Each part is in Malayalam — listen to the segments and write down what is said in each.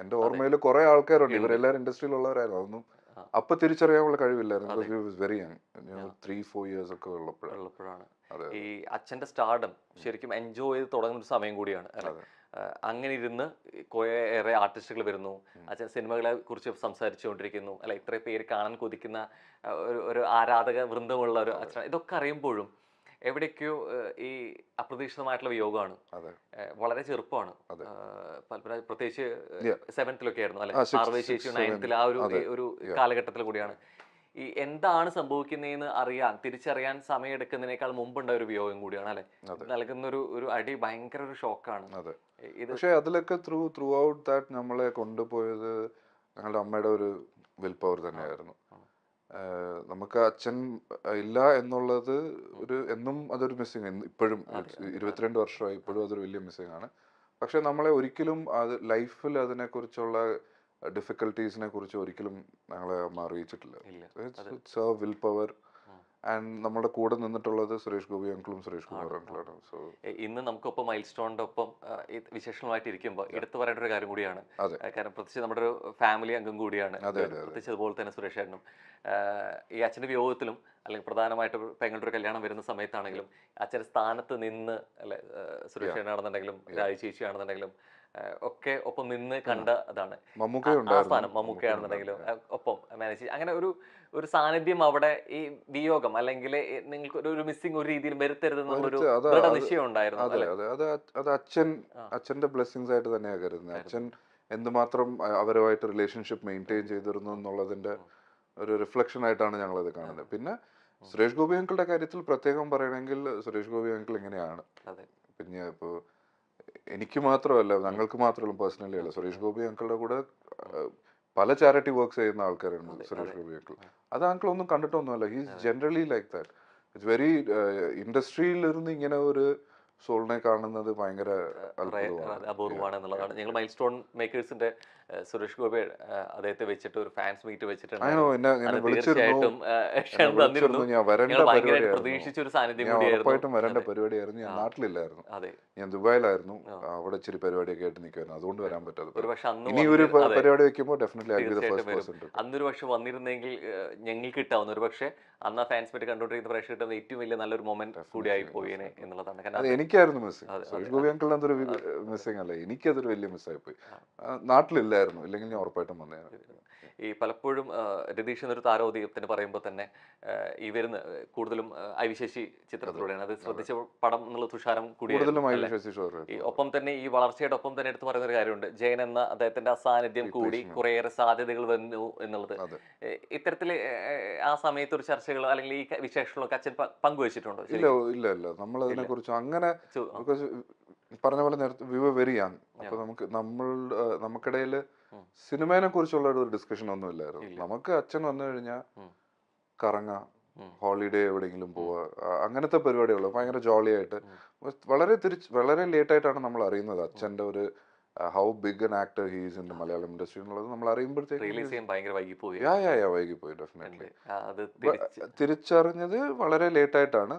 എന്റെ ഓർമ്മയിൽ കുറെ ആൾക്കാരുണ്ട്, ഇവരെല്ലാവരും ഇൻഡസ്ട്രിയിലുള്ളവരായിരുന്നു. അതൊന്നും അപ്പൊ തിരിച്ചറിയാനുള്ള കഴിവില്ലായിരുന്നു. Because we was very young, 3-4 years ഒക്കെ ഉള്ളപ്പോഴാണ് അതെ ഈ അച്ഛന്റെ സ്റ്റാർഡം ശരിക്കും എൻജോയ് ചെയ്ത് തുടങ്ങുന്ന ഒരു സമയം കൂടിയാണ് അല്ലെ. അതെ അങ്ങനെ ഇരുന്ന് കുറേയേറെ ആർട്ടിസ്റ്റുകൾ വരുന്നു, അച്ഛൻ സിനിമകളെ കുറിച്ച് സംസാരിച്ചുകൊണ്ടിരിക്കുന്നു അല്ലെ, ഇത്രയും പേര് കാണാൻ കൊതിക്കുന്ന ഒരു ആരാധക വൃന്ദമുള്ള ഒരു അച്ഛൻ. ഇതൊക്കെ അറിയുമ്പോഴും എവിടേക്കോ ഈ അപ്രതീക്ഷിതമായിട്ടുള്ള വിയോഗമാണ്. അതെ വളരെ ചെറുപ്പമാണ്. അതെ പൽപ്പന പ്രത്യേകിച്ച് Yeah. 7th ആയിരുന്നു അല്ലെ, ആ, പാർവതി ചേച്ചി 9th ആ ഒരു അതെ. ഒരു Yeah. കാലഘട്ടത്തിൽ കൂടിയാണ്. ഈ എന്താണ് സംഭവിക്കുന്നതെന്ന് അറിയാൻ, തിരിച്ചറിയാൻ സമയമെടുക്കുന്നതിനേക്കാൾ മുമ്പുണ്ട ഒരു വിയോഗം കൂടിയാണ് അല്ലെ. നൽകുന്ന ഒരു അടി ഭയങ്കര ഒരു ഷോക്കാണ് അതെ. ഇത്. പക്ഷെ അതിലൊക്കെ ത്രൂ ഔട്ട് ദാറ്റ് നമ്മളെ കൊണ്ടുപോയത് ഞങ്ങളുടെ അമ്മയുടെ ഒരു വിൽ പവർ തന്നെയായിരുന്നു. നമുക്ക് അച്ഛൻ ഇല്ല എന്നുള്ളത് എന്നും അതൊരു മിസ്സിങ്, ഇപ്പോഴും 22 വർഷമായി ഇപ്പോഴും അതൊരു വലിയ മിസ്സിങ് ആണ്. പക്ഷെ നമ്മളെ ഒരിക്കലും അത് ലൈഫിൽ അതിനെക്കുറിച്ചുള്ള ഡിഫിക്കൽട്ടീസിനെ കുറിച്ച് ഒരിക്കലും ഞങ്ങളെ അമ്മ അറിയിച്ചിട്ടില്ല. It's a will power. And നമ്മുടെ കൂടെ നിന്നിട്ടുള്ളത് സുരേഷ് ഗോപി അങ്കിളും സുരേഷ് കുമാർ അങ്കിളാണ്. സോ ഇന്ന് നമുക്കൊപ്പം മൈൽ സ്റ്റോണിന്റെ ഒപ്പം വിശേഷങ്ങളായിട്ട് ഇരിക്കുമ്പോൾ എടുത്തു പറയേണ്ട ഒരു കാര്യം കൂടിയാണ്. കാരണം പ്രത്യേകിച്ച് നമ്മുടെ ഒരു ഫാമിലി അംഗം കൂടിയാണ്, പ്രത്യേകിച്ച് അതുപോലെ തന്നെ സുരേഷ് ചേട്ടനും. ഈ അച്ഛന്റെ വിയോഗത്തിലും അല്ലെങ്കിൽ പ്രധാനമായിട്ട് പെങ്ങളുടെ ഒരു കല്യാണം വരുന്ന സമയത്താണെങ്കിലും അച്ഛന്റെ സ്ഥാനത്ത് നിന്ന് അല്ലെ, സുരേഷ് ചേട്ടനാണെന്നുണ്ടെങ്കിലും രാജി ചേച്ചിയാണെന്നുണ്ടെങ്കിലും ഒക്കെ ഒപ്പം നിന്ന് കണ്ട അതാണ് ആ സ്ഥാനം. മമ്മൂക്കയാണെന്നുണ്ടെങ്കിലും ഒപ്പം മാനേജ് അങ്ങനെ ഒരു സാന്നിധ്യം അവിടെ. ഈ വിയോഗം അല്ലെങ്കിൽ നിങ്ങൾക്ക് ഒരു മിസ്സിംഗ് ഒരു രീതിയിൽ വരുത്തരുതെന്നുള്ളൊരു ദൃഢനിശ്ചയം ഉണ്ടായിരുന്നു. അതെ അതെ അതെ അത് അച്ഛന്റെ ബ്ലെസ്സിങ്സ് ആയിട്ട് തന്നെയാണ് കരുതുന്നത്. അച്ഛൻ എന്തുമാത്രം അവരുമായിട്ട് റിലേഷൻഷിപ്പ് മെയിൻറ്റെയിൻ ചെയ്തിരുന്നു എന്നുള്ളതിന്റെ ഒരു റിഫ്ലക്ഷൻ ആയിട്ടാണ് ഞങ്ങളത് കാണുന്നത്. പിന്നെ സുരേഷ് ഗോപി അങ്കിളുടെ കാര്യത്തിൽ പ്രത്യേകം പറയണമെങ്കിൽ സുരേഷ് ഗോപി അങ്കിൾ ഇങ്ങനെയാണ്. പിന്നെ ഇപ്പോ എനിക്ക് മാത്രമല്ല, ഞങ്ങൾക്ക് മാത്രമല്ല, പേഴ്സണലി അല്ല, സുരേഷ് ഗോപി അങ്കിളുടെ കൂടെ പല ചാരിറ്റി വർക്ക്സ് ചെയ്യുന്ന ആൾക്കാരുണ്ട് സുരേഷ് ഗോപി അങ്കിൾ. അത് അങ്കിൾ ഒന്നും കണ്ടിട്ടൊന്നുമല്ല. He's generally like that. It's very ഇൻഡസ്ട്രിയിലിരുന്ന് ഇങ്ങനെ ഒരു സോളിനെ കാണുന്നത് ഭയങ്കര അപൂർവമാണ് എന്നുള്ളതാണ്. ഞങ്ങൾ മൈൽ സ്റ്റോൺ മേക്കേഴ്സിന്റെ സുരേഷ് ഗോപി അദ്ദേഹത്തെ വെച്ചിട്ട് ഒരു ഫാൻസ് മീറ്റ് വെച്ചിട്ടുണ്ട്. തീർച്ചയായിട്ടും പ്രതീക്ഷിച്ച ഒരു സാന്നിധ്യം ഉറപ്പായിട്ടും വരേണ്ട പരിപാടിയായിരുന്നു. ഞാൻ നാട്ടിലില്ലായിരുന്നു, ഞാൻ ദുബായിലായിരുന്നു. അവിടെ ഇച്ചിരി പരിപാടിയൊക്കെ ആയിട്ട് നിൽക്കുമായിരുന്നു, അതുകൊണ്ട് വരാൻ പറ്റാതെ. ഇനി ഒരു പരിപാടി വെക്കുമ്പോൾ ഡെഫിനറ്റ്ലി അന്നൊരു പക്ഷെ വന്നിരുന്നെങ്കിൽ ഞങ്ങൾക്ക് കിട്ടാവുന്ന ഒരു പക്ഷെ അന്ന് ആ ഫാൻസ് മീറ്റ് കണ്ടുകൊണ്ടിരിക്കുന്ന പ്രേക്ഷകരുടെ ഏറ്റവും വലിയ നല്ലൊരു മൊമെന്റ് കൂടിയായി പോയേനെ എന്നുള്ളതാണ്. എനിക്കായിരുന്നു മിസ്സിംഗ്. സുരേഷ് ഗോപി അങ്കിളിന് അതൊരു മിസ്സിംഗ് അല്ല, എനിക്കതൊരു വലിയ മിസ്സായി പോയി. നാട്ടിലില്ലായിരുന്നു, ഇല്ലെങ്കിൽ ഞാൻ ഉറപ്പായിട്ടും വന്നേനെ. ഈ പലപ്പോഴും രതീഷ് എന്നൊരു താരോദയത്തിന് പറയുമ്പോൾ തന്നെ ഈ വരുന്ന കൂടുതലും ഐവിശേഷി ചിത്രത്തിലൂടെയാണ്. അത് ശ്രദ്ധിച്ച പടം എന്നുള്ള തുഷാരം കൂടിയാണ്. ഒപ്പം തന്നെ ഈ വളർച്ചയുടെ ഒപ്പം തന്നെ എടുത്തു പറയുന്ന ഒരു കാര്യമുണ്ട്, ജയൻ എന്ന അദ്ദേഹത്തിന്റെ അസാന്നിധ്യം കൂടി കുറേയേറെ സാധ്യതകൾ വന്നു എന്നുള്ളത്. ഇത്തരത്തില് ആ സമയത്ത് ഒരു ചർച്ചകളോ അല്ലെങ്കിൽ ഈ വിശേഷങ്ങളൊക്കെ അച്ഛൻ പങ്കുവച്ചിട്ടുണ്ടോ? ഇല്ല ഇല്ല, നമ്മൾ അതിനെ കുറിച്ച് അങ്ങനെ പറഞ്ഞ പോലെ നേരത്തെ വി വർ വെരി യങ്. അപ്പൊ നമുക്കിടയിൽ സിനിമയെ കുറിച്ചുള്ള ഒരു ഡിസ്കഷൻ ഒന്നും ഇല്ലായിരുന്നു. നമുക്ക് അച്ഛൻ വന്നു കഴിഞ്ഞാൽ കറങ്ങാം, ഹോളിഡേ എവിടെയെങ്കിലും പോവുക, അങ്ങനത്തെ പരിപാടികൾ ഭയങ്കര ജോളി ആയിട്ട്. വളരെ ലേറ്റ് ആയിട്ടാണ് നമ്മൾ അറിയുന്നത് അച്ഛന്റെ ഒരു how big an actor he's in Malayalam industry എന്നുള്ളത്. നമ്മൾ അറിയുമ്പോഴത്തേക്കും വൈകിപ്പോയി. ഡെഫിനറ്റ്ലി തിരിച്ചറിഞ്ഞത് വളരെ ലേറ്റ് ആയിട്ടാണ്.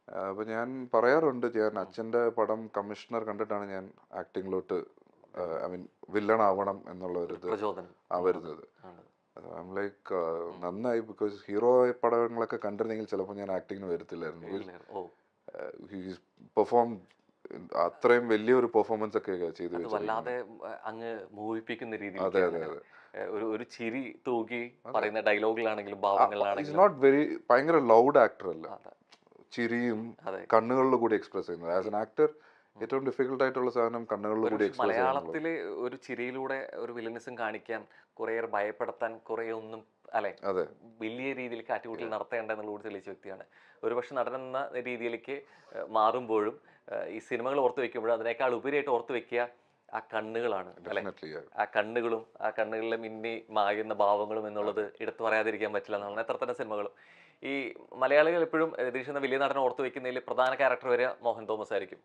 അപ്പൊ ഞാൻ പറയാറുണ്ട്, ഞാൻ അച്ഛന്റെ പടം കമ്മീഷണർ കണ്ടിട്ടാണ് ഞാൻ ആക്ടിങ്ങിലോട്ട് ഐ മീൻ വില്ലൺ ആവണം എന്നുള്ള ഒരു ഇത് വരുന്നത്. ലൈക്ക് നന്നായി, ബിക്കോസ് ഹീറോ പടങ്ങളൊക്കെ കണ്ടിരുന്നെങ്കിൽ ചിലപ്പോൾ ഞാൻ ആക്ടിങ്ങിന് വരത്തില്ലായിരുന്നു. പെർഫോം അത്രയും വലിയൊരു പെർഫോമൻസ് ഒക്കെ ചെയ്തു. അതെ അതെ അതെ. ഒരു ചിരി തൂക്കി പറയുന്ന ഡയലോഗിലാണെങ്കിലും ഭാവങ്ങളിലാണെങ്കിലും നോട്ട് വെരി ഭയങ്കര ലൗഡ് ആക്ടർ അല്ല, ചിരിയും കണ്ണുകളിൽ കൂടി എക്സ്പ്രസ് ചെയ്യുന്നത്. ആസ് എൻ ആക്ടർ ഏറ്റവും ഡിഫിക്കൽട്ട് ആയിട്ടുള്ള സാധനം കണ്ണുകളിൽ കൂടി എക്സ്പ്രസ് ചെയ്യുന്നത്. മലയാളത്തില് ഒരു ചിരിയിലൂടെ ഒരു വില്ലനിസം കാണിക്കാൻ, കുറേയേറെ ഭയപ്പെടുത്താൻ, കുറേ ഒന്നും അല്ലെ വലിയ രീതിയിൽ കാറ്റുകൂട്ടിൽ നടത്തേണ്ട എന്നുള്ളത് തെളിയിച്ച വ്യക്തിയാണ്. ഒരുപക്ഷെ നടനെന്ന രീതിയിലേക്ക് മാറുമ്പോഴും ഈ സിനിമകൾ ഓർത്തു വെക്കുമ്പോഴും അതിനേക്കാൾ ഉപരിയായിട്ട് ഓർത്തു വെക്കുക ആ കണ്ണുകളാണ് അല്ലെ. ആ കണ്ണുകളും ആ കണ്ണുകളിലെ മിന്നി മായുന്ന ഭാവങ്ങളും എന്നുള്ളത് എടുത്തു പറയാതിരിക്കാൻ പറ്റില്ല എന്നാണ്. എത്ര തന്നെ സിനിമകളും ഈ മലയാളികൾ എപ്പോഴും രതീഷ് എന്ന വലിയ നടനെ ഓർത്തു വെക്കുന്നതിൽ പ്രധാന ക്യാരക്ടർ വരിക മോഹൻ തോമസ് ആയിരിക്കും.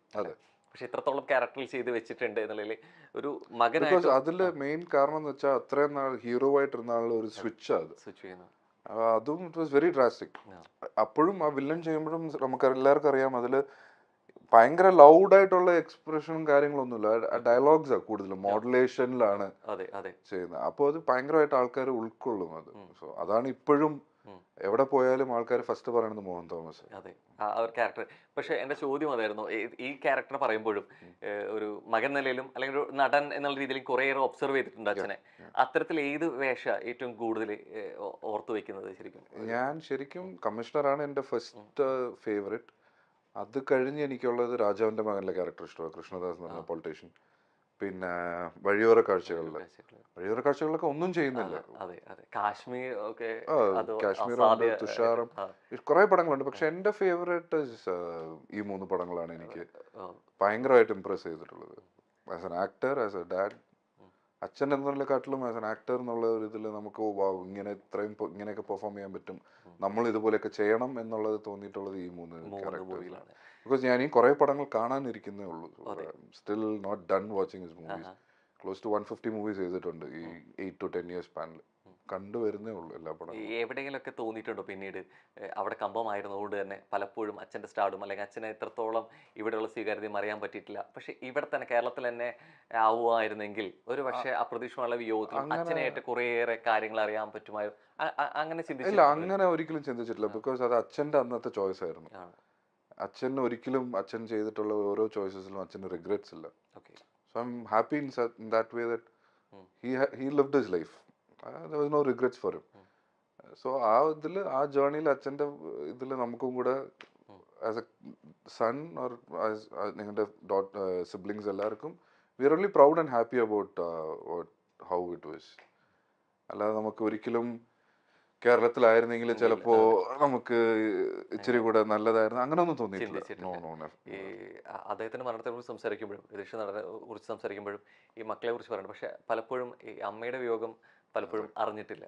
പക്ഷെ ഇത്രത്തോളം ക്യാരക്ടറിൽ ചെയ്ത് വെച്ചിട്ടുണ്ട് എന്നുള്ളതിൽ ഒരു മകനായിട്ട് അതില് മെയിൻ കാരണം എന്ന് വെച്ചാൽ അത്രയും നാൾ ഹീറോ ആയിട്ടിരുന്ന ആളുടെ ഒരു സ്വിച്ച് ചെയ്യുന്നു. അതും ഇറ്റ് വാസ് വെരി ഡ്രാസ്റ്റിക്. അപ്പോഴും ആ വില്ലൻ ചെയ്യുമ്പോഴും നമുക്ക് എല്ലാവർക്കും അറിയാം അതില് ഭയങ്കര ലൗഡായിട്ടുള്ള എക്സ്പ്രഷനും കാര്യങ്ങളൊന്നുമില്ല. ഡയലോഗ്സാ കൂടുതലും മോഡുലേഷനിലാണ് അതെ അതെ ചെയ്യുന്നത്. അപ്പോൾ അത് ഭയങ്കരമായിട്ട് ആൾക്കാർ ഉൾക്കൊള്ളും അത്. സോ അതാണ് ഇപ്പോഴും എവിടെ പോയാലും ആൾക്കാർ ഫസ്റ്റ് പറയുന്നത് മോഹൻ തോമസ്. അതെ ആ ഒരു ക്യാരക്ടർ. പക്ഷെ എന്റെ ചോദ്യം അതായിരുന്നു, ഈ ക്യാരക്ടർ പറയുമ്പോഴും ഒരു മകൻ നിലയിലും അല്ലെങ്കിൽ ഒരു നടൻ എന്നുള്ള രീതിയിൽ കുറേയേറെ ഒബ്സർവ് ചെയ്തിട്ടുണ്ട് അച്ഛനെ. അത്തരത്തിൽ ഏത് വേഷ ഏറ്റവും കൂടുതൽ ഓർത്തു വെക്കുന്നത് ശരിക്കും? ഞാൻ ശരിക്കും കമ്മീഷണറാണ് എൻ്റെ ഫസ്റ്റ് ഫേവറേറ്റ്. അത് കഴിഞ്ഞ് എനിക്കുള്ളത് രാജാവിൻ്റെ മകനിലെ ക്യാരക്ടർ ഇഷ്ടമാണ്, കൃഷ്ണദാസ് എന്ന് പറഞ്ഞ പൊളിറ്റീഷ്യൻ. പിന്നെ വഴിയോര കാഴ്ചകളിലൊക്കെ ഒന്നും ചെയ്യുന്നില്ല. അതെ അതെ കാശ്മീർ ഒക്കെ കാശ്മീറുണ്ട്, തുഷാറും, കുറെ പടങ്ങളുണ്ട്. പക്ഷെ എൻ്റെ ഫേവറേറ്റ് ഈ 3 പടങ്ങളാണ് എനിക്ക് ഭയങ്കരമായിട്ട് ഇംപ്രസ് ചെയ്തിട്ടുള്ളത്. As an actor, as A dad, അച്ഛൻ എന്നതിനെക്കാട്ടിലും ആസ് എൻ ആക്ടർ എന്നുള്ള ഒരു ഇതിൽ നമുക്ക് ഇങ്ങനെയൊക്കെ പെർഫോം ചെയ്യാൻ പറ്റും, നമ്മൾ ഇതുപോലെയൊക്കെ ചെയ്യണം എന്നുള്ളത് തോന്നിയിട്ടുള്ളത് ഈ 3 ക്യാരക്ടേഴ്സിലാണ്. ബിക്കോസ് ഞാൻ ഈ കുറെ പടങ്ങൾ കാണാനിരിക്കുന്നേ ഉള്ളൂ. Still not done watching his movies. Close to 150 movies ചെയ്തിട്ടുണ്ട് ഈ 8 to 10 years സ്പാനിൽ. കണ്ടുവരുന്നേ ഉള്ളൂ എല്ലാ പടങ്ങളും. എവിടെയെങ്കിലൊക്കെ തോന്നിയിട്ടുണ്ടോ പിന്നീട് അവിടെ കമ്പമായിരുന്നതുകൊണ്ട് തന്നെ പലപ്പോഴും അച്ഛൻ്റെ സ്റ്റാർഡും അല്ലെങ്കിൽ അച്ഛനെ എത്രത്തോളം ഇവിടെയുള്ള സ്വീകാര്യതയും അറിയാൻ പറ്റിയിട്ടില്ല, പക്ഷെ ഇവിടെ തന്നെ കേരളത്തിൽ തന്നെ ആവുമായിരുന്നെങ്കിൽ ഒരു പക്ഷേ അപ്രതീക്ഷിതമായ വിയോഗത്തിലും അച്ഛനായിട്ട് കുറേയേറെ കാര്യങ്ങൾ അറിയാൻ പറ്റുമായിരുന്നു, അങ്ങനെ ചിന്തിച്ചില്ല? അങ്ങനെ ഒരിക്കലും ചിന്തിച്ചിട്ടില്ല. ബിക്കോസ് അത് അച്ഛൻ്റെ അന്നത്തെ ചോയ്സ് ആയിരുന്നു. അച്ഛൻ ഒരിക്കലും അച്ഛൻ ചെയ്തിട്ടുള്ള ഓരോ ചോയ്സസിലും അച്ഛന് റിഗ്രറ്റ്സ് ഇല്ല. So I am happy in that way that he lived his life. There was no regrets for him. So ആ ജേർണിയിൽ അച്ഛൻ്റെ ഇതിൽ നമുക്കും കൂടെ ആസ് എ സൺ ഓർ നിങ്ങളുടെ സിബ്ലിങ്സ് എല്ലാവർക്കും we are only proud and happy about how it was. അല്ലാതെ നമുക്ക് ഒരിക്കലും കേരളത്തിലായിരുന്നെങ്കിൽ ചിലപ്പോ നമുക്ക് ഇച്ചിരി കൂടെ നല്ലതായിരുന്നു അങ്ങനെയൊന്നും തോന്നിയിട്ടില്ല. ഈ അദ്ദേഹത്തിന്റെ മരണത്തെ കുറിച്ച് സംസാരിക്കുമ്പോഴും രതീഷ് നടനെ കുറിച്ച് സംസാരിക്കുമ്പോഴും ഈ മക്കളെ കുറിച്ച് പറയുന്നത്, പക്ഷെ പലപ്പോഴും ഈ അമ്മയുടെ വിയോഗം പലപ്പോഴും അറിഞ്ഞിട്ടില്ല.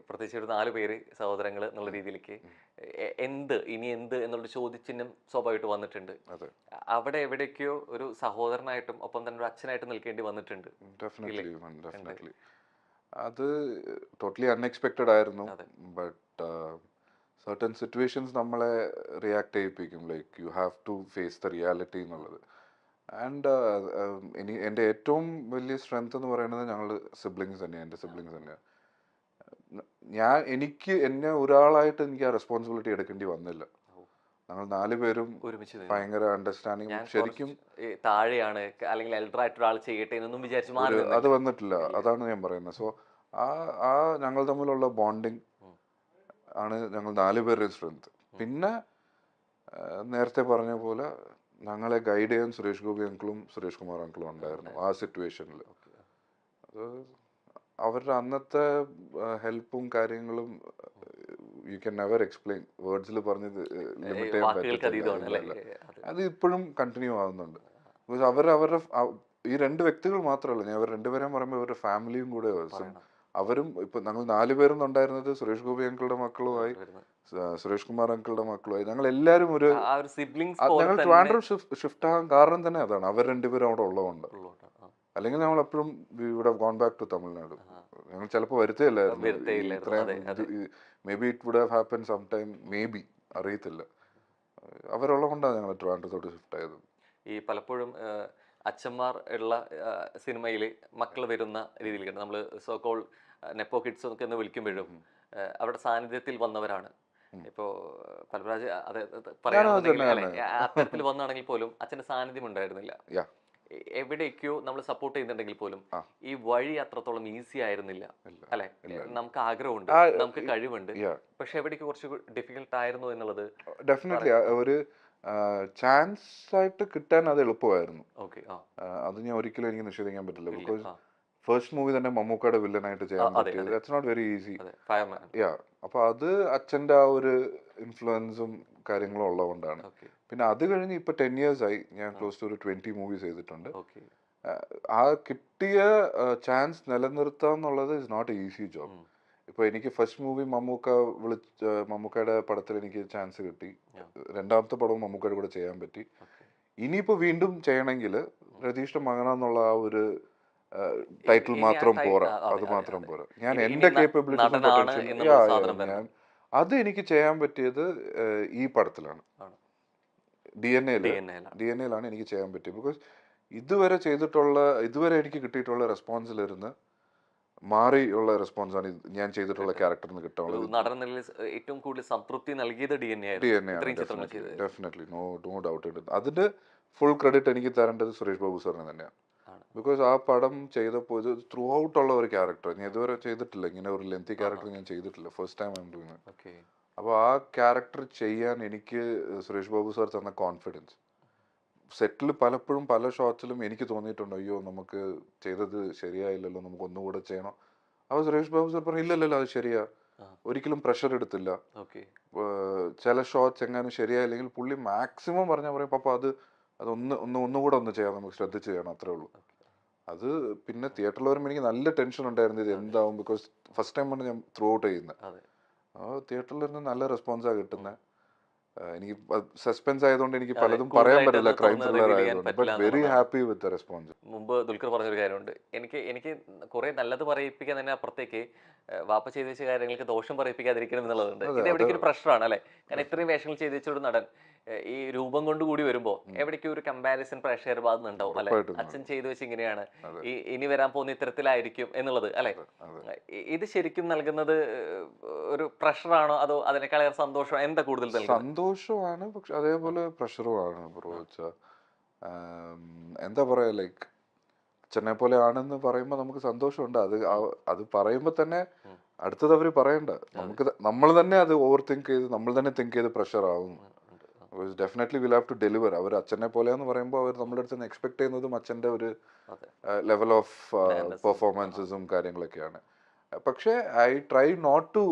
പ്രത്യേകിച്ച് ഒരു 4 പേര് സഹോദരങ്ങൾ എന്നുള്ള രീതിയിലേക്ക് ഇനി എന്ത് എന്നുള്ള ചോദ്യചിഹ്നം സ്വാഭാവികമായിട്ട് വന്നിട്ടുണ്ട്. അവിടെ എവിടേക്കോ ഒരു സഹോദരനായിട്ടും ഒപ്പം തന്നെ ഒരു അച്ഛനായിട്ടും നിൽക്കേണ്ടി വന്നിട്ടുണ്ട്. അത് ടോട്ടലി അൺഎക്സ്പെക്റ്റഡ് ആയിരുന്നു. ബട്ട് സർട്ടൻ സിറ്റുവേഷൻസ് നമ്മളെ റിയാക്ട് ചെയ്യിപ്പിക്കും. Like you have to face the reality എന്നുള്ളത്. ആൻഡ് എൻ്റെ ഏറ്റവും വലിയ സ്ട്രെങ്ത് എന്ന് പറയുന്നത് ഞങ്ങൾ സിബ്ലിങ്സ് തന്നെയാണ്, എൻ്റെ സിബ്ലിങ്സ് തന്നെയാണ്. എന്നെ ഒരാളായിട്ട് എനിക്ക് ആ റെസ്പോൺസിബിലിറ്റി എടുക്കേണ്ടി വന്നില്ല. ഞങ്ങൾ 4 പേരും ഭയങ്കര അണ്ടർസ്റ്റാൻഡിങ്. ശരിക്കും താഴെയാണ് അല്ലെങ്കിൽ എൽഡർ ഒരാൾ ചെയ്യട്ടെ എന്നൊന്നും വിചാരിച്ചു അത് വന്നിട്ടില്ല. അതാണ് ഞാൻ പറയുന്നത്. സോ ആ ഞങ്ങൾ തമ്മിലുള്ള ബോണ്ടിങ് ആണ് ഞങ്ങൾ 4 പേരുടെയും സ്ട്രെങ്ത്. പിന്നെ നേരത്തെ പറഞ്ഞ പോലെ ഞങ്ങളെ ഗൈഡ് ചെയ്യാൻ സുരേഷ് ഗോപി അങ്കിളും സുരേഷ് കുമാർ അങ്കിളും ഉണ്ടായിരുന്നു ആ സിറ്റുവേഷനിൽ. അത് അവരുടെ അന്നത്തെ ഹെൽപ്പും കാര്യങ്ങളും യു ക്യാൻ നെവർ എക്സ്പ്ലെയിൻ, വേർഡ്സിൽ പറഞ്ഞ് ലിമിറ്റ് ചെയ്യാൻ പറ്റില്ല. അത് ഇപ്പോഴും കണ്ടിന്യൂ ആവുന്നുണ്ട്. ബിക്കോസ് അവരുടെ ഈ 2 വ്യക്തികൾ മാത്രമല്ല, ഞാൻ അവർ 2 പേരെയും പറയുമ്പോൾ ഇവരുടെ ഫാമിലിയും കൂടെ അവരും. ഇപ്പൊ ഞങ്ങൾ 4 പേരും ഉണ്ടായിരുന്നത് സുരേഷ് ഗോപി അങ്കിളുടെ മക്കളുമായി, സുരേഷ് കുമാർ അങ്കിളുടെ മക്കളുമായി. ഞങ്ങൾ എല്ലാവരും ഞങ്ങൾ ട്രിവാൻഡ്രം ഷിഫ്റ്റ് ആകാൻ കാരണം തന്നെ അതാണ്, അവർ 2 പേരും അവിടെ ഉള്ളതുകൊണ്ട്. അല്ലെങ്കിൽ ഞങ്ങൾ എപ്പോഴും would have gone back to Tamil Nadu. ഞങ്ങൾ ചിലപ്പോൾ വരുത്തേയില്ലായിരുന്നു. Maybe it would have happen some time, maybe, അറിയത്തില്ല. അവരുള്ളതുകൊണ്ടാണ് ഞങ്ങൾ ട്രിവാൻഡ്രത്തോട്ട് ഷിഫ്റ്റ് ആയത്. ഈ പലപ്പോഴും അച്ഛന്മാർ ഉള്ള സിനിമയിൽ മക്കൾ വരുന്ന രീതിയിലേക്ക് നമ്മൾ സോകോൾ നെപ്പോ കിഡ്സ് ഒക്കെ എന്ന് വിളിക്കുമ്പോഴും അവരുടെ സാന്നിധ്യത്തിൽ വന്നവരാണ്. ഇപ്പോ പൽരാജ് അത്തരത്തിൽ വന്നാണെങ്കിൽ പോലും അച്ഛന്റെ സാന്നിധ്യം ഉണ്ടായിരുന്നില്ല. എവിടേക്കോ നമ്മൾ സപ്പോർട്ട് ചെയ്യുന്നുണ്ടെങ്കിൽ പോലും ഈ വഴി അത്രത്തോളം ഈസി ആയിരുന്നില്ല, അല്ലെ? നമുക്ക് ആഗ്രഹമുണ്ട്, നമുക്ക് കഴിവുണ്ട്, പക്ഷെ എവിടേക്ക് കുറച്ച് ഡിഫിക്കൽട്ട് ആയിരുന്നു എന്നുള്ളത് ഡെഫിനറ്റ്ലി ഒരു ചാൻസ് ആയിട്ട് കിട്ടാൻ അത് എളുപ്പമായിരുന്നു. അത് ഞാൻ ഒരിക്കലും എനിക്ക് നിഷേധിക്കാൻ പറ്റില്ല. ബിക്കോസ് ഫസ്റ്റ് മൂവി തന്നെ മമ്മൂക്കയുടെ വില്ലനായിട്ട് ചെയ്യാൻ പറ്റിയത് ദാറ്റ്സ് നോട്ട് വെരി ഈസി. അപ്പൊ അത് അച്ഛൻ്റെ ആ ഒരു ഇൻഫ്ലുവൻസും കാര്യങ്ങളും ഉള്ളതുകൊണ്ടാണ്. പിന്നെ അത് കഴിഞ്ഞ് ഇപ്പൊ 10 years ആയി ഞാൻ ക്ലോസ് ടു ഒരു 20 മൂവീസ് ചെയ്തിട്ടുണ്ട്. ആ കിട്ടിയ ചാൻസ് നിലനിർത്തുക എന്നുള്ളത് ഇസ് നോട്ട് ഈസി ജോബ്. ഇപ്പൊ എനിക്ക് ഫസ്റ്റ് മൂവി മമ്മൂക്കയുടെ പടത്തിൽ എനിക്ക് ചാൻസ് കിട്ടി. 2ാമത്തെ പടവും മമ്മൂക്കയുടെ കൂടെ ചെയ്യാൻ പറ്റി. ഇനിയിപ്പോ വീണ്ടും ചെയ്യണമെങ്കിൽ രതീഷിന്റെ മകനെന്നുള്ള ആ ഒരു ടൈറ്റിൽ മാത്രം പോരാ, അത് മാത്രം പോരാ. ഞാൻ എന്റെ കേപ്പബിലിറ്റീസും പൊട്ടൻഷ്യൽ അത് എനിക്ക് ചെയ്യാൻ പറ്റിയത് ഈ പടത്തിലാണ്. DNA-ലാണ് എനിക്ക് ചെയ്യാൻ പറ്റിയത്. ബിക്കോസ് ഇതുവരെ എനിക്ക് കിട്ടിയിട്ടുള്ള റെസ്പോൺസിലിരുന്ന് മാറിയുള്ള റെസ്പോൺസാണ് ഞാൻ ചെയ്തിട്ടുള്ള ക്യാരക്ടറിന് കിട്ടാനുള്ളത്. നടൻ നിലയിൽ ഏറ്റവും കൂടുതൽ സംതൃപ്തി നൽകിയത് DNA ആണ്. ഡെഫിനറ്റ്ലി നോ ഡൗട്ട് ഉണ്ട്. അതിന്റെ ഫുൾ ക്രെഡിറ്റ് എനിക്ക് തരേണ്ടത് സുരേഷ് ബാബു സാറിന് തന്നെയാണ്. ബിക്കോസ് ആ പടം ചെയ്തപ്പോൾ ഇത് ത്രൂ ഔട്ട് ഉള്ള ഒരു ക്യാരക്ടർ ഞാൻ ഇതുവരെ ചെയ്തിട്ടില്ല. ഇങ്ങനെ ഒരു ലെങ്തി ക്യാരക്ടർ ഞാൻ ചെയ്തിട്ടില്ല. First time I am doing it. അപ്പോൾ ആ ക്യാരക്ടർ ചെയ്യാൻ എനിക്ക് സുരേഷ് ബാബു സാർ തന്ന കോൺഫിഡൻസ്, സെറ്റിൽ പലപ്പോഴും പല ഷോട്ട്സിലും എനിക്ക് തോന്നിയിട്ടുണ്ട്, അയ്യോ നമുക്ക് ചെയ്തത് ശരിയായില്ലല്ലോ, നമുക്ക് ഒന്നുകൂടെ ചെയ്യണം. അപ്പോൾ സുരേഷ് ബാബു സാർ പറഞ്ഞു ഇല്ലല്ലോ അത് ശരിയാ, ഒരിക്കലും പ്രഷർ എടുത്തില്ല. ചില ഷോട്ട്സ് എങ്ങാനും ശരിയായില്ലെങ്കിൽ പുള്ളി മാക്സിമം പറഞ്ഞാൽ പറയും പപ്പ ഒന്നുകൂടെ ഒന്ന് ചെയ്യാം, നമുക്ക് ശ്രദ്ധിച്ച് ചെയ്യണം, അത്രേ ഉള്ളൂ. അത് പിന്നെ തിയേറ്ററിൽ വരുമ്പോൾ എനിക്ക് നല്ല ടെൻഷൻ ഉണ്ടായിരുന്നു ഇത് എന്താവും. ബിക്കോസ് ഫസ്റ്റ് ടൈമാണ് ഞാൻ ത്രൂ ഔട്ട് ചെയ്യുന്നത്. ആ തിയേറ്ററിൽ നിന്ന് നല്ല റെസ്പോൺസാണ് കിട്ടുന്നത്. എനിക്ക് സസ്പെൻസ് ആയതുകൊണ്ട് എനിക്ക് പലതും പറയാൻ പറ്റില്ല, ക്രൈം ത്രില്ലർ ആയതുകൊണ്ട്. But very happy with the response. മുമ്പ് ദുൽഖർ പറഞ്ഞൊരു കാര്യമുണ്ട്, എനിക്ക് കുറെ നല്ലത് പറയിപ്പിക്കാൻ തന്നെ അപ്പുറത്തേക്ക് വാപ്പ ചെയ്ത് വെച്ച കാര്യങ്ങൾക്ക് ദോഷം പറയിപ്പിക്കാതിരിക്കണം എന്നുള്ളതുണ്ട്. ഇത് എവിടേക്ക് ഒരു പ്രഷറാണ് അല്ലെ? കാരണം ഇത്രയും വേഷങ്ങൾ ചെയ്ത് വെച്ചൊരു നടൻ ഈ രൂപം കൊണ്ട് കൂടി വരുമ്പോ എവിടേക്കും ഒരു കമ്പാരിസൺ പ്രഷർ ഭാഗത്തുണ്ടാവും അല്ലെ? അച്ഛൻ ചെയ്തു വെച്ച് ഇങ്ങനെയാണ്, ഇനി വരാൻ പോകുന്ന ഇത്തരത്തിലായിരിക്കും എന്നുള്ളത് അല്ലെ? ഇത് ശരിക്കും നൽകുന്നത് ഒരു പ്രഷറാണോ അതോ അതിനേക്കാൾ സന്തോഷം? എന്താ കൂടുതൽ സന്തോഷമാണ്, പക്ഷെ അതേപോലെ പ്രഷറുമാണ് ബ്രോ. എന്താ പറയാ, ലൈക്ക് അച്ഛനെ പോലെ ആണെന്ന് പറയുമ്പോൾ നമുക്ക് സന്തോഷമുണ്ട്. അത് പറയുമ്പോൾ തന്നെ അടുത്തത് അവർ പറയണ്ട, നമ്മൾ തന്നെ അത് ഓവർ തിങ്ക് ചെയ്ത് നമ്മൾ തന്നെ തിങ്ക് ചെയ്ത് പ്രഷർ ആവും. Definitely will have to deliver. അവർ അച്ഛനെ പോലെയെന്ന് പറയുമ്പോൾ അവർ നമ്മുടെ അടുത്ത് നിന്ന് എക്സ്പെക്ട് ചെയ്യുന്നതും അച്ഛൻ്റെ ഒരു ലെവൽ ഓഫ് പെർഫോമൻസസും കാര്യങ്ങളൊക്കെയാണ്. പക്ഷേ I try not to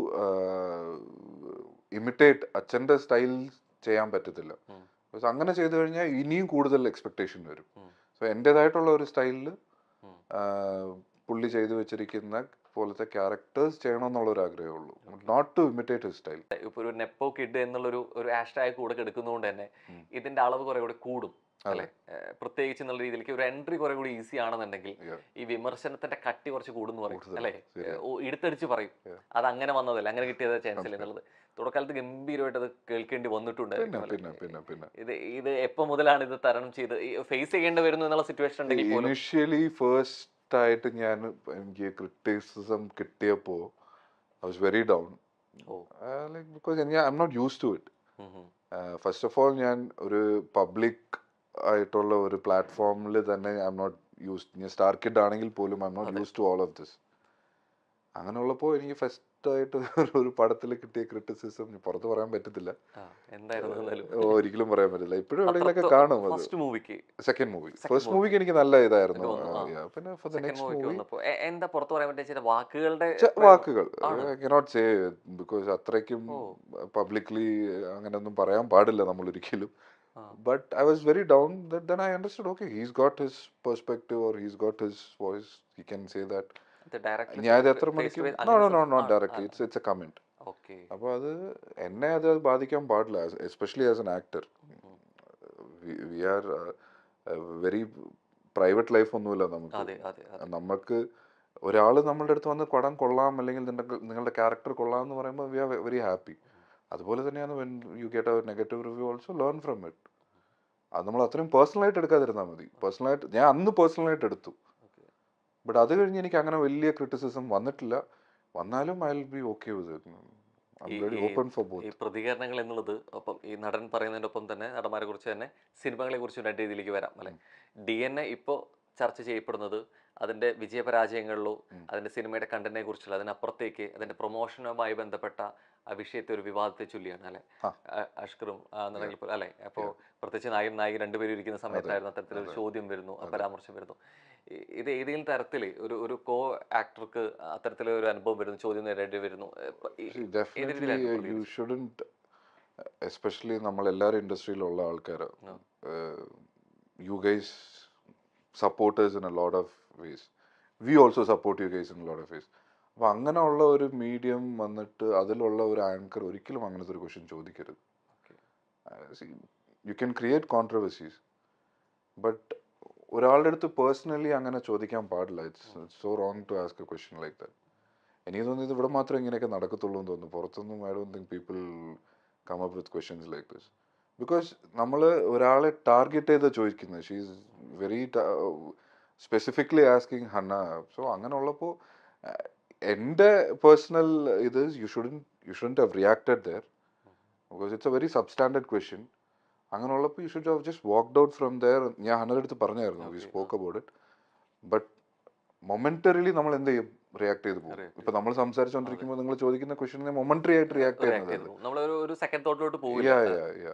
imitate. അച്ഛൻ്റെ സ്റ്റൈൽ ചെയ്യാൻ പറ്റത്തില്ല. അങ്ങനെ ചെയ്തു കഴിഞ്ഞാൽ ഇനിയും കൂടുതൽ എക്സ്പെക്ടേഷൻ വരും. സോ എൻ്റെതായിട്ടുള്ള ഒരു സ്റ്റൈലിൽ പുള്ളി ചെയ്തു വെച്ചിരിക്കുന്ന പോലത്തെ ക്യാരക്ടേഴ്സ് ചെയ്യണമെന്നുള്ള ഒരു ആഗ്രഹമേ ഉള്ളൂ, not to imitate his style. ഇപ്പൊ ഒരു നെപ്പോ കിഡ് എന്നുള്ളൊരു ഹാഷ്ടാഗ് കൂടെ എടുക്കുന്നതുകൊണ്ട് തന്നെ ഇതിന്റെ അളവ് കുറെ കൂടി കൂടും അല്ലെ? പ്രത്യേകിച്ച് എന്നുള്ള രീതിയിലേക്ക് ഒരു എൻട്രി കുറെ കൂടി ഈസി ആണെന്നുണ്ടെങ്കിൽ ഈ വിമർശനത്തിന്റെ കട്ടി കുറച്ച് കൂടുന്നു പറയും അല്ലെ? എടുത്തടിച്ച് പറയും അത് അങ്ങനെ വന്നതല്ല, അങ്ങനെ കിട്ടിയത് ചാൻസ് ഇല്ല എന്നുള്ളത്. തുടക്കാലത്ത് ഗംഭീരമായിട്ട് അത് കേൾക്കേണ്ടി വന്നിട്ടുണ്ട്. ഇത് എപ്പോ മുതലാണ് ഇത് തരണം ചെയ്ത് ഫേസ് ചെയ്യേണ്ടി വരുന്നു എന്നുള്ള സിറ്റുവേഷൻ ഉണ്ടെങ്കിൽ ഇനിഷ്യലി ഫസ്റ്റ് ആയിട്ട് എനിക്ക് ക്രിറ്റിസിസം കിട്ടിയപ്പോ I was very down. Because I'm not used to it. First of all, ഞാൻ ഒരു പബ്ലിക് ആയിട്ടുള്ള ഒരു പ്ലാറ്റ്ഫോമിൽ തന്നെ ഐ എം നോട്ട് യൂസ്ഡ്. ഞാൻ സ്റ്റാർ കിഡ് ആണെങ്കിൽ പോലും I'm not used to all of this. അങ്ങനെയുള്ളപ്പോൾ എനിക്ക് ഫസ്റ്റ് ആയിട്ട് ഒരു പടത്തിൽ കിട്ടിയ ക്രിറ്റിസിസം പുറത്ത് പറയാൻ പറ്റത്തില്ല, ഒരിക്കലും പറയാൻ പറ്റില്ല. ഇപ്പോഴും എവിടെയെങ്കിലൊക്കെ കാണും. സെക്കൻഡ് മൂവി, ഫസ്റ്റ് മൂവിക്ക് എനിക്ക് നല്ല ഇതായിരുന്നു. പിന്നെ ഫോർ ദ നെക്സ്റ്റ് മൂവി വാക്കുകൾ ഐ കനോട്ട് സേ, ബിക്കോസ് അത്രയ്ക്കും പബ്ലിക്ലി അങ്ങനെയൊന്നും പറയാൻ പാടില്ല നമ്മൾ ഒരിക്കലും. But I was very down. Then I understood, okay, he's got his perspective or he's got his voice. He can say that. Not directly. It's a comment. അപ്പോൾ അത് എന്നെ അത് ബാധിക്കാൻ പാടില്ല, especially as an actor. We are very private life ഒന്നുമില്ല നമുക്ക്. നമുക്ക് ഒരാൾ നമ്മളുടെ അടുത്ത് വന്ന് പടം കൊള്ളാം അല്ലെങ്കിൽ നിങ്ങളുടെ ക്യാരക്ടർ കൊള്ളാം എന്ന് പറയുമ്പോൾ വി ആർ വെരി ഹാപ്പി. അതുപോലെ തന്നെയാണ് when you get A negative review also learn from it. അത് നമ്മൾ അത്രയും പേഴ്സണലായിട്ട് എടുക്കാതിരുന്നാൽ മതി. പേഴ്സണലായിട്ട് ഞാൻ അന്ന് പേഴ്സണലായിട്ട് എടുത്തു. ബട്ട് അത് കഴിഞ്ഞ് എനിക്ക് അങ്ങനെ വലിയ ക്രിറ്റിസിസം വന്നിട്ടില്ല. വന്നാലും I will be okay with it. I am very open for both. ഈ പ്രതികരണങ്ങൾ എന്നുള്ളത് ഒപ്പം ഈ നടൻ പറയുന്നതിൻ്റെ ഒപ്പം തന്നെ നടന്മാരെ കുറിച്ച് തന്നെ സിനിമകളെ കുറിച്ച് രണ്ട് രീതിയിലേക്ക് വരാം അല്ലെ? DNA ഇപ്പോൾ ചർച്ച ചെയ്യപ്പെടുന്നത് അതിൻ്റെ വിജയപരാജയങ്ങളിലോ അതിൻ്റെ സിനിമയുടെ കണ്ടന്റിനെ കുറിച്ചുള്ള അതിനപ്പുറത്തേക്ക് അതിൻ്റെ പ്രൊമോഷനുമായി ബന്ധപ്പെട്ട ആ വിഷയത്തെ ഒരു വിവാദത്തെ ചൊല്ലിയാണ് അല്ലെ? അഷ്കറും നടങ്കിൽ അല്ലെ? അപ്പോൾ പ്രത്യേകിച്ച് നായിക രണ്ടുപേരും ഇരിക്കുന്ന സമയത്തായിരുന്നു അത്തരത്തിലൊരു ചോദ്യം വരുന്നു, പരാമർശം വരുന്നു. ഇത് ഏതെങ്കിലും തരത്തിൽ ഒരു കോ ആക്ടർക്ക് അത്തരത്തിലൊരു അനുഭവം വരുന്നു, ചോദ്യം നേരിടേണ്ടി വരുന്നു? യു ഷുഡന്റ്, എസ്പെഷ്യലി നമ്മൾ എല്ലാവരും ഇൻഡസ്ട്രിയിലുള്ള ആൾക്കാർ, you guys supporters in a lot of ways. We also support you guys in a lot of ways. അപ്പോൾ അങ്ങനെയുള്ള ഒരു മീഡിയം വന്നിട്ട് അതിലുള്ള ഒരു ആങ്കർ ഒരിക്കലും അങ്ങനത്തെ ഒരു ക്വസ്റ്റ്യൻ ചോദിക്കരുത്. You can create controversies, but ഒരാളുടെ അടുത്ത് പേഴ്സണലി അങ്ങനെ ചോദിക്കാൻ പാടില്ല. It's so wrong to ask a question like that. എനിക്ക് തോന്നുന്നത് ഇവിടെ മാത്രമേ ഇങ്ങനെയൊക്കെ നടക്കത്തുള്ളൂ എന്ന് തോന്നുന്നു. പുറത്തൊന്നും I don't think people come up with questions like this. Because നമ്മൾ ഒരാളെ ടാർഗറ്റ് ചെയ്ത് ചോദിക്കുന്നത് she's very specifically asking Hannah. So അങ്ങനെ ഉള്ളപ്പോൾ എൻ്റെ പേഴ്സണൽ ഇത് shouldn't have reacted there because it's a very substandard question. അങ്ങനെ ഉള്ളപ്പോൾ you should have just walked out from there. ഞാൻ ഹന്നയുടെ അടുത്ത് പറഞ്ഞായിരുന്നു, we spoke about it. But momentarily നമ്മൾ എന്ത് ചെയ്യും, റിയാക്ട് ചെയ്ത് പോകും. ഇപ്പൊ നമ്മൾ സംസാരിച്ചുകൊണ്ടിരിക്കുമ്പോൾ നിങ്ങൾ ചോദിക്കുന്ന ക്വസ്റ്റ്യനെ മൊമെന്ററി ആയിട്ട് റിയാക്ട് ചെയ്യുന്നത്. നമ്മളൊരു സെക്കൻഡ് തോട്ടിലോട്ട് പോകില്ല.